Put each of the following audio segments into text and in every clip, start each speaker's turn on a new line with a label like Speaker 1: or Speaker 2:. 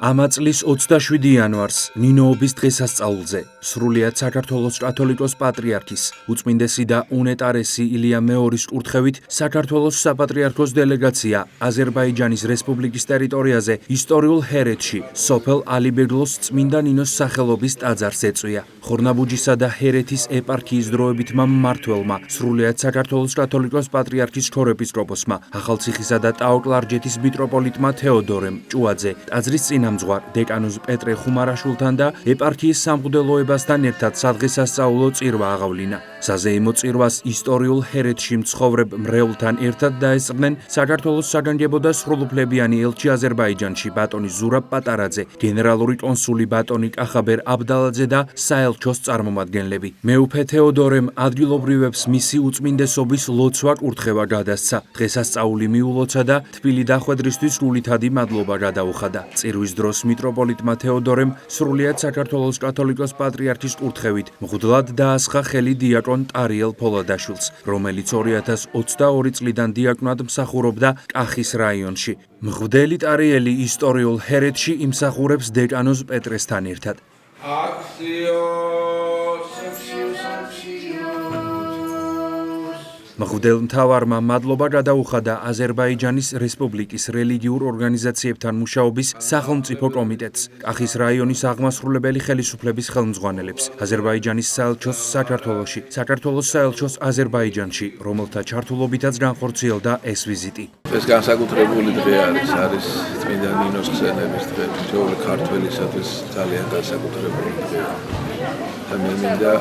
Speaker 1: Ama წლის 27 იანვარს ნინოობის დღესასწაულზე სრულიად საქართველოს კათოლიკოს პატრიარქის უწმინდესი და უნეტარესი ილია მეორის კურთხევით საქართველოს საპატრიარქოს დელეგაცია აზერბაიჯანის რესპუბლიკის ტერიტორიაზე ისტორიულ ჰერეთში სოფელ ალიბეგლოს წმინდა ნინოს სახელობის ტაძარს ეწვია. ხორნაბუჯისა და ჰერეთის ეპარქიის დროებითმა მმართველმა სრულიად საქართველოს კათოლიკოს პატრიარქის ქორეპისკოპოსმა ახალციხისა და ტაო-კლარჯეთის მიტროპოლიტმა თეოდორემ ჭუაძე ტაძრის წინამძღვარ დეკანოზ პეტრე ხუმარაშვილთან და ეპარქიის სამღვდელოებასთან ერთად სადღესასწაულო წირვა აღავლინა. საზეიმო წირვას ისტორიულ ჰერეთში მცხოვრებ მრევლთან ერთად დაესწრნენ საქართველოს საგანგებო და სრულუფლებიანი ელჩი აზერბაიჯანში ბატონი ზურაბ პატარაძე, გენერალური კონსული ბატონი კახაბერ აბდალაძე და საელჩოს წარმომადგენლები. მეუფე თეოდორემ ადგილობრივებს მისი უწმინდესობის ლოცვა კურთხევა გადასცა. დღესასწაული მიულოცა და თბილი დახვედრისთვის სრულითადი მადლობა გადაუხადა. წირვის დროს მიტროპოლიტმა თეოდორემ სრულიად საქართველოს კათოლიკოს პატრიარქის კურთხევით მღვდლად დაასხა ხელი დიაკონ ტარიელ ფოლადაშვილს, რომელიც 2022 წლიდან დიაკვნად მსახურობდა კახის რაიონში. მღვდელი ტარიელი ისტორიულ ჰერეთში იმსახურებს დეკანოზ პეტრესთან ერთად. მღვდელმთავარმა მადლობა გადაუხადა აზერბაიჯანის რესპუბლიკის რელიგიურ ორგანიზაციებთან მუშაობის სახელმწიფო კომიტეტს, კახის რაიონის აღმასრულებელი ხელისუფლების ხელმძღვანელებს, აზერბაიჯანის საელჩოს საქართველოში, საქართველოს საელჩოს აზერბაიჯანში, რომელთა ჩართულობითაც განხორციელდა ეს ვიზიტი.
Speaker 2: ეს განსაკუთრებული დღე არის წმინდა ნინოს ხსენების დღე, თითოეული ქართველისათვის ძალიან განსაკუთრებული დღე. და მე მინდა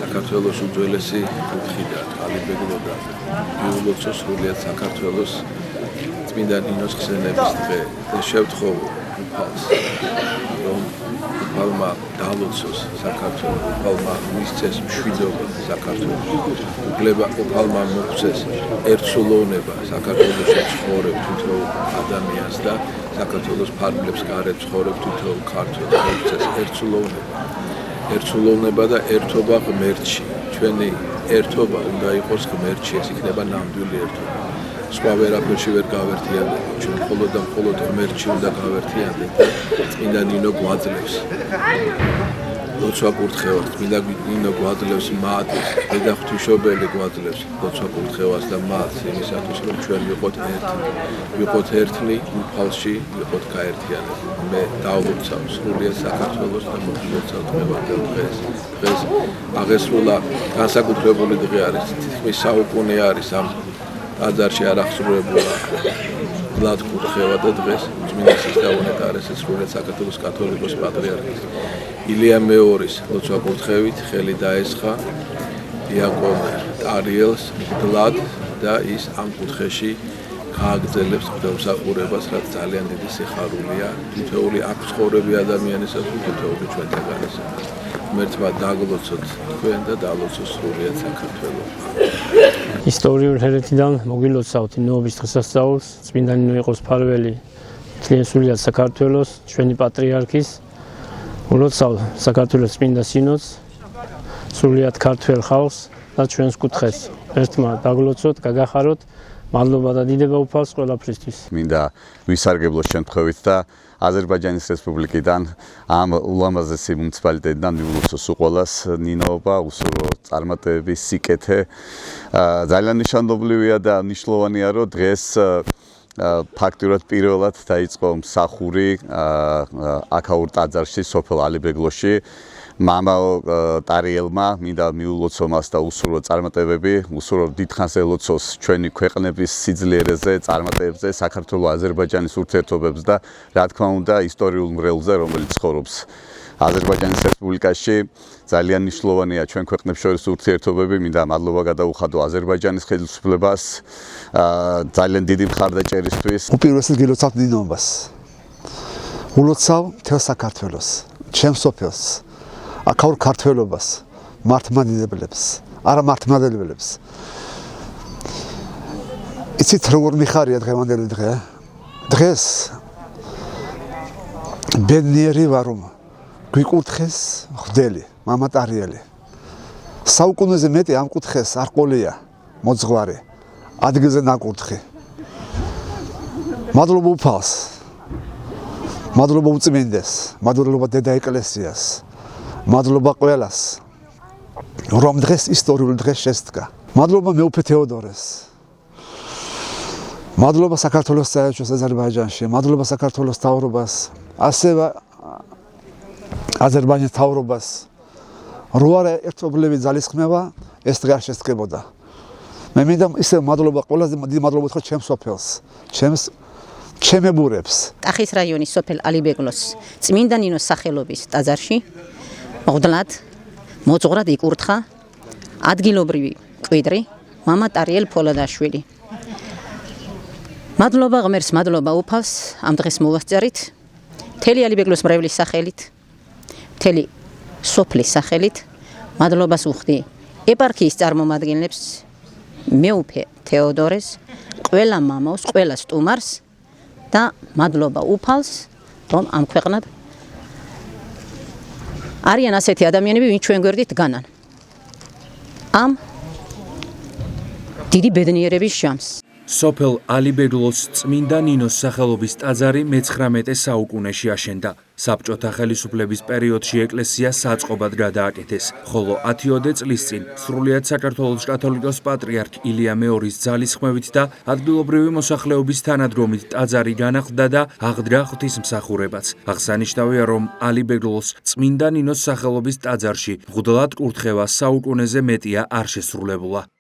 Speaker 2: საქართველოს უძველესი კუთხიდან, ალიბეგლოდან მიულოცოს სრულიად საქართველოს წმინდა ნინოს ხსენების დღე. და შევთხოვ უფალს, რომ უფალმა დალოცოს საქართველოს, უფალმა მისცეს მშვიდობა საქართველოს, უფალმა მოგვცეს ერთსულოვნება საქართველოში ცხოვრებ თითოეულ ადამიანს და საქართველოს ფარგლებს გარეთ ცხოვრებ თითოეულ ქართველს, მოგვცეს ერთსულოვნება. ერთსულოვნება და ერთობა ღმერთში. ჩვენი ერთობა უნდა იყოს ღმერთში, ეს იქნება ნამდვილი ერთობა. სხვა ვერაფერში ვერ გავერთიანდება. ჩვენ მხოლოდ და მხოლოდ ღმერთში უნდა გავერთიანდეთ და წმინდა ნინო გვაძლევს. ლოცვა კურთხევას, წმინდა ნინო გვაძლევს მათს, დედა ღვთისმშობელი გვაძლევს ლოცვა კურთხევას და მათს იმისათვის, რომ ჩვენ ვიყოთ ერთნი უფალში, ვიყოთ გაერთიანებული. მე დავუცავ სრულიად საქართველოს და მოგილოცავ დღევანდელ დღეს. დღეს აღესრულა განსაკუთრებული დღე არის, თითქმის საუკუნე არის ამ ტაძარში არ აღსრულებულა გლად კურთხევა და დღეს უწმინდესის და უნეტარესის სრულიად საქართველოს კათოლიკოს პატრიარქის ილია მეორის ლოცვა კურთხევით ხელი დაესხა დიაკონ ტარიელს გლად და ის ამ კუთხეში გააგრძელებს მღვდელმსახურებას, რაც ძალიან დიდი სიხარულია თითოეული აქ მცხოვრები ადამიანისათვის, თითოეული ჩვენთაგანისათვის. ღმერთმა დაგლოცოთ თქვენ და დალოცოს სრულიად საქართველო.
Speaker 3: ისტორიულ ჰერეთიდან მოგილოცავთ ნინოობის დღესასწაულს, წმინდა ნინო იყოს მფარველი მთლიან სრულიად საქართველოს, ჩვენი პატრიარქის. ულოცავ საქართველოს წმინდა სინოდს, სრულიად ქართველ ხალხს და ჩვენს კუთხეს. ერთმა დაგლოცოთ, გაგახაროთ. მადლობა და დიდება უფალს ყველაფრისთვის.
Speaker 4: მინდა ვისარგებლოს შემთხვევით და აზერბაიჯანის რესპუბლიკიდან ამ ულამაზესი მუნიციპალიტეტიდან მიულოცოს უყოლას ნინოობა, უსურო წარმატების სიკეთე. ძალიან ნიშანდობლივია და მნიშვნელოვანია, რომ დღეს ფაქტურად პირველად დაიწყო მსახური აქაურ ტაძარში, სოფელ ალიბეგლოში. მამაო ტარიელმა მინდა მიულოცო მას და უსურო წარმატებები, უსურო დიდხანს ელოცოს ჩვენი ქვეყნების სიძლიერეზე, წარმატებებზე, საქართველოს აზერბაიჯანის ურთიერთობებს და რა თქმა უნდა ისტორიულ მრევლზე, რომელიც ცხოვრობს აზერბაიჯანის რესპუბლიკაში. ძალიან მნიშვნელოვანია ჩვენ ქვეყნებს შორის ურთიერთობები. მინდა მადლობა გადაუხადო აზერბაიჯანის ხელისუფლებას ძალიან დიდი მხარდაჭერისთვის.
Speaker 5: უპირველესად გილოცავ ნინოობას. ულოცავ მთელ საქართველოს, ჩემს სოფელს. აქაურ ქართველობას, მართლმადიდებლებს, არა მართლმადიდებლებს. იცით როგორ მიხარია დღევანდელი დღე? დღეს ბედნიერი ვარ, რომ გვიკურთხეს მღვდელი, მამა ტარიელი. საუკუნეზე მეტი ამ კუთხეს არ ყოლია მოძღვარი, ადგილზე ნაკურთხი. მადლობა უფალს. მადლობა უწმინდეს, მადლობა დედა ეკლესიას, მადლობა ყველას, რომ დღეს ისტორიული დღე შესდგა. მადლობა მეუფე თეოდორეს. მადლობა საქართველოს საელჩოს აზერბაიჯანში, მადლობა საქართველოს მთავრობას, ასევე აზერბაიჯანის მთავრობას. რო არა ერთობლივი ძალისხმევა, ეს დღე არ შესდგებოდა. მე მინდა ისე მადლობა ყველაზე დიდი მადლობა ვთქვა ჩემს სოფელს, ჩემებურებს.
Speaker 6: ტახის რაიონის სოფელ ალიბეგლოს წმინდა ნინოს სახელობის ტაძარში მღვდლად მოძღვრად იკურთხა ადგილობრივი კვიდრი მამა ტარიელ ფოლადაშვილი. მადლობა ღმერთს, მადლობა უფალს ამ დღეს მოვასწარით მთელი ალიბეგლოს მრევლის სახელით, მთელი სოფლის სახელით მადლობას ვუხდი ეპარქიის წარმომადგენლებს, მეუფე თეოდორეს, ყველა მამავს, ყველა სტუმარს და მადლობა უფალს, რომ ამ ქვეყნად არიან ასეთი ადამიანები, ვინც ჩვენ გვერდით დგანან. ამ დიდი ბედნიერების ჟამს.
Speaker 1: სოფელ ალიბეგლოს წმინდა ნინოს სახელობის ტაძარი მე-19 საუკუნეში აშენდა. საბჭოთა ხელისუფლების პერიოდში ეკლესია საწყობად გადააკეთეს, ხოლო 10-ოდე წლის წინ სრულიად საქართველოს კათოლიკოს პატრიარქ ილია მეორის ძალისხმევით და ადგილობრივი მოსახლეობის თანადგომით ტაძარი განახლდა და აღდგა ღვთისმსახურებაც. აღსანიშნავია, რომ ალიბეგლოს წმინდა ნინოს სახელობის ტაძარში მღვდლად კურთხევა საუკუნეზე მეტია არ შესრულებულა.